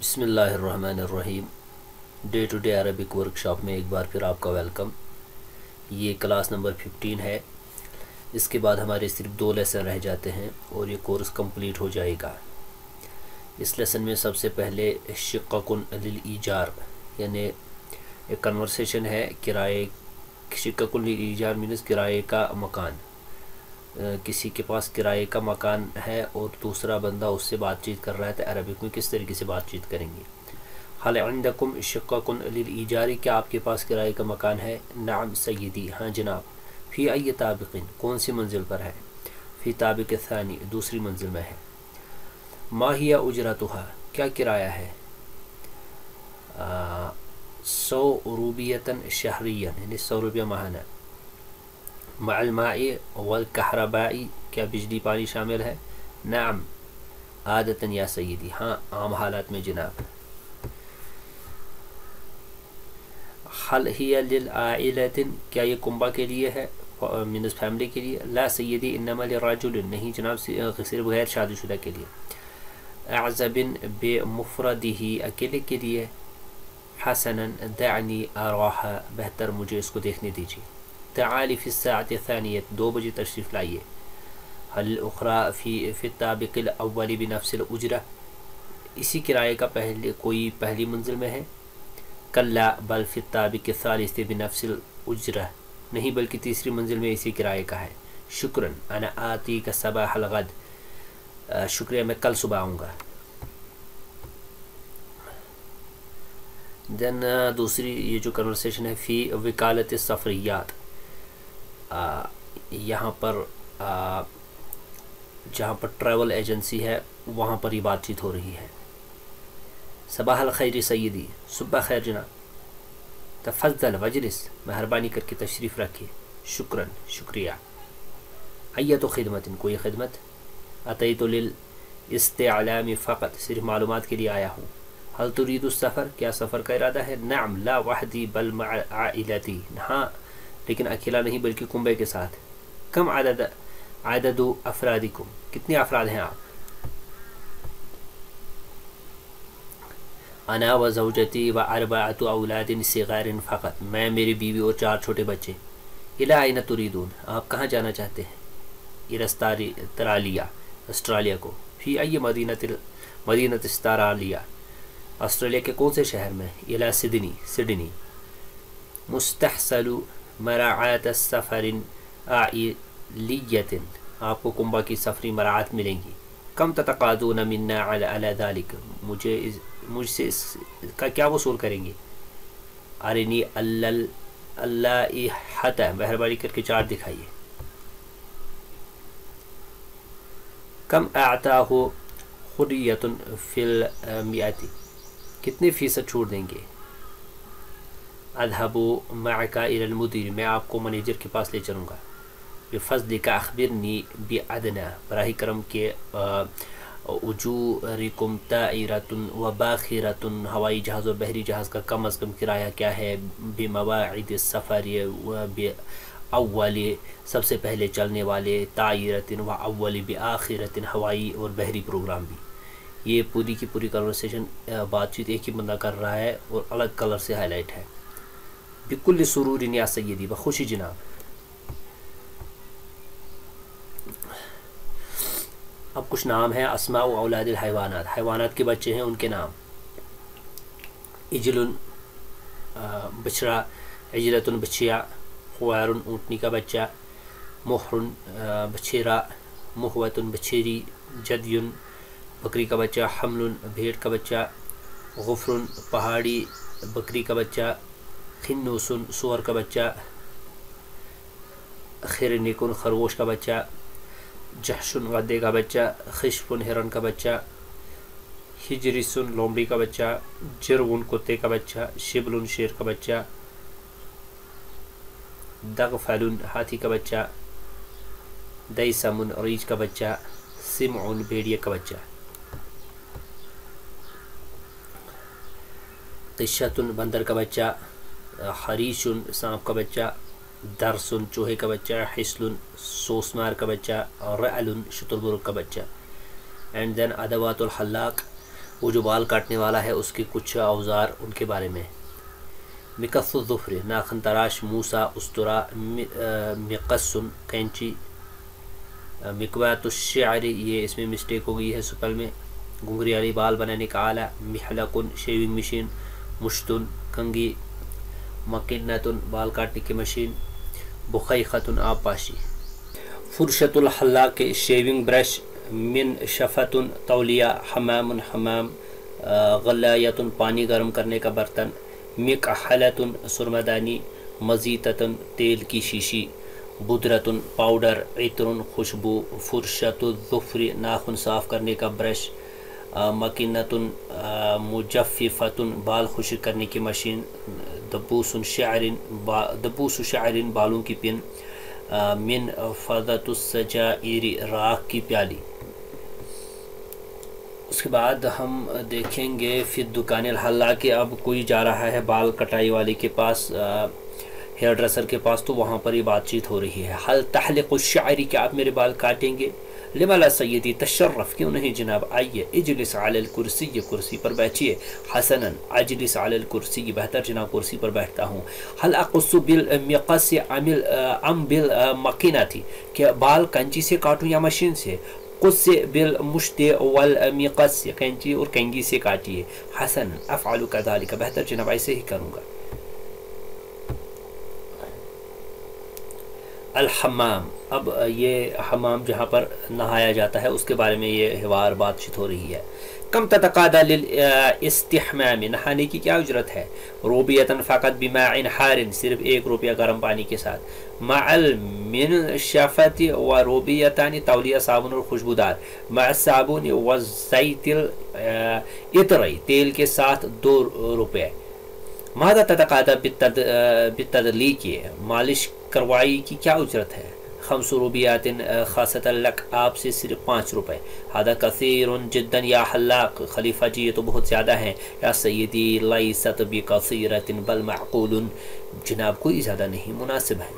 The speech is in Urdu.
بسم اللہ الرحمن الرحیم۔ Day to day Arabic workshop میں ایک بار پھر آپ کا ویلکم۔ یہ کلاس نمبر 15 ہے۔ اس کے بعد ہمارے صرف 2 لیسن رہ جاتے ہیں اور یہ کورس کمپلیٹ ہو جائے گا۔ اس لیسن میں سب سے پہلے شقق للایجار یعنی ایک کنورسیشن ہے کرائے، شقق للایجار مینس کرائے کا مکان۔ کسی کے پاس کرائے کا مکان ہے اور دوسرا بندہ اس سے بات چیت کر رہا ہے تو عربک میں کس طریقے سے بات چیت کریں گے؟ حل عندکم شقق للایجار، کیا آپ کے پاس کرائے کا مکان ہے؟ نعم سیدی، ہاں جناب۔ فی ای طابق، کون سی منزل پر ہے؟ فی طابق ثانی، دوسری منزل میں ہے۔ ما ہی اجرتها، کیا کرایہ ہے؟ 100 روبیتا شہریا، یعنی 100 روپیہ ماہانہ۔ مع الماء والکہرباء، کیا بجلی پانی شامل ہے؟ نعم عادتا یا سیدی، ہاں عام حالات میں جناب۔ حل ہی للعائلۃ، کیا یہ کنبہ کے لیے ہے، مینس فیملی کے لیے؟ لا سیدی انما للرجل، نہیں جناب صرف غیر شادی شدہ کے لیے۔ اعزب بمفردہ، اکیلے کے لیے؟ حسنا دعنی اراها، بہتر مجھے اس کو دیکھنے دیجیے۔ تعالی فی الساعة الثانیہ، 2 بجے تشریف لائیے۔ حل الاخری فی الطابق الاول بنفس الاجرہ، اسی کرائے کا کوئی پہلی منزل میں ہے؟ کلا بل فی الطابق الثالث بنفس الاجرہ، نہیں بلکہ تیسری منزل میں اسی کرائے کا ہے۔ شکرا انا آتیک صباح الغد، شکریہ میں کل صبح آؤں گا۔ دین دوسری یہ جو کنورسیشن ہے، فی وکالت السفریات، یہاں پر جہاں پر ٹریول ایجنسی ہے وہاں پر یہ بات چیت ہو رہی ہے۔ صباح الخیر سیدی، صبح خیر جناب۔ تفضل وجلس، مہربانی کر کے تشریف رکھیے۔ شکرا، شکریہ۔ ایت خدمت، کوئی خدمت؟ اتیت للاستعلام فقط، صرف معلومات کے لیے آیا ہوں۔ حل تريد السفر، کیا سفر کا ارادہ ہے؟ نعم لا وحدی بل مع عائلتی، ہاں لیکن اکیلا نہیں بلکہ کنبے کے ساتھ۔ کم عدد افرادکم، کتنے افراد ہیں آپ؟ انا و زوجتی و 4 اولاد صغار فقط، میں، میری بیوی اور 4 چھوٹے بچے۔ الی این تریدون، آپ کہاں جانا چاہتے ہیں؟ الی استرالیا، آسٹریلیا کو۔ فی ای مدینہ استرالیا، آسٹریلیا کے کون سے شہر میں؟ الی سڈنی، سڈنی۔ مستحصل مراعات السفر عائلیت، آپ کو کنبہ کی سفری مراعات ملیں گی۔ کم تتقاضون منا علی ذلک، مجھ سے اس کا کیا وصول کریں گے؟ ارنی اللائحۃ، مہربانی کر کے چارٹ دکھائیے۔ کم اعطاہ حریۃ فی المئۃ، کتنے فیصد چھوٹ دیں گے؟ اذهب معك الى المدير، میں آپ کو مینیجر کے پاس لے چلوں گا۔ بفضلک اخبرنی بعدنا، براہ کرم کے اجورکم طائرۃ و باخرۃ، ہوائی جہاز اور بحری جہاز کا کم از کم کرایہ کیا ہے؟ بمواعید السفر و باول، سب سے پہلے چلنے والے، طائرۃ و اول بآخرۃ، ہوائی اور بحری پروگرام بھی۔ یہ پوری کی پوری کنورسیشن بات چیت ایک ہی بندہ کر رہا ہے اور الگ کلر سے ہائی لائٹ ہے۔ بکل سرور یا سیدی، بخوشی جناب۔ اب کچھ نام ہیں، اسماء اولاد الحیوانات، حیوانات کے بچے ہیں ان کے نام۔ اجل بچڑا، اجلۃ بچیا، خوار اونٹنی کا بچہ، مہر بچھیرا، مہوۃ بچھیری، جدی بکری کا بچہ، حمل بھیڑ کا بچہ، غفر پہاڑی بکری کا بچہ، خنوس سور کا بچہ، خرنک خرگوش کا بچہ، جحش گدے کا بچہ، خشف ہرن کا بچہ، ہجرس لومڑی کا بچہ، جرو کتے کا بچہ، شبل شیر کا بچہ، دغفل ہاتھی کا بچہ، دیسم ریچھ کا بچہ، سمع بھیڑیے کا بچہ۔ قشۃ بندر کا بچہ، حریش سانپ کا بچہ، درس چوہے کا بچہ، حسل سوسمار کا بچہ، رعل شتر برق کا بچہ۔ اینڈ دین ادوات الحلاق، وہ جو بال کاٹنے والا ہے اس کے کچھ اوزار ان کے بارے میں. مقص الظفر ناخن تراش، موسا استرا، مقص کینچی، مقوات الشعر یہ اس میں مسٹیک ہو گئی ہے سپل میں، گھنگری والی بال بنانے کا آلہ، محلق شیونگ مشین، مشتن کنگھی، مکنۃ بال کاٹنے کی مشین، بخیخۃ آب پاشی. فرشۃ الحلاق شیونگ برش، من شفۃ تولیہ، حمام حمام، غلایۃ پانی گرم کرنے کا برتن، مکحلۃ سرمدانی، مزیتۃ تیل کی شیشی، بدرۃ پاؤڈر، عطر خوشبو، فرشۃ الظفر ناخن صاف کرنے کا برش، مکنۃ مجففۃ بال خشک کرنے کی مشین، دبوس شعر بالوں کی پن، من فضۃ السجائر راکھ کی پیالی. اس کے بعد ہم دیکھیں گے فی دکان الحلاق کہ اب کوئی جا رہا ہے بال کٹائی والے کے پاس، ہیئر ڈریسر کے پاس، تو وہاں پر یہ بات چیت ہو رہی ہے. حل تحلق الشعر کہ آپ میرے بال کاٹیں گے؟ لما لا سیدی تشرف کیوں نہیں جناب، آئیے، اجلس علی الکرسی کرسی پر بیٹھیے. حسنا اجلس علی الکرسی بہتر جناب کرسی پر بیٹھتا ہوں. حل اقص بالمقص ام بالمقینۃ کہ بال کنچی سے کاٹوں یا مشین سے؟ قص بالمشط والمقص کینچی اور کنگھی سے کاٹیے. حسن افعل کذالک بہتر جناب ایسے ہی کروں گا. الحمام اب یہ حمام جہاں پر نہایا جاتا ہے اس کے بارے میں یہ حوار بات چیت ہو رہی ہے. کم تتقاضى للاستحمام نہانے کی کیا اجرت ہے؟ روبیۃ فقط بماء حار صرف 1 روپیہ گرم پانی کے ساتھ. مع المنشفۃ وروبیتان تولیہ صابن اور خوشبودار. مع الصابون والزیت العطر تیل کے ساتھ 2 روپے. ماذا تتقاضى بالتدلیق مالش کروائی کی کیا اجرت ہے؟ 5 روبیات خاصۃ لک آپ سے صرف 5 روپے. هذا کثیر جدا یا حلاق خلیفہ جی یہ تو بہت زیادہ ہیں. یا سیدی لیست بکثیرۃ بل معقول جناب کوئی زیادہ نہیں مناسب ہے.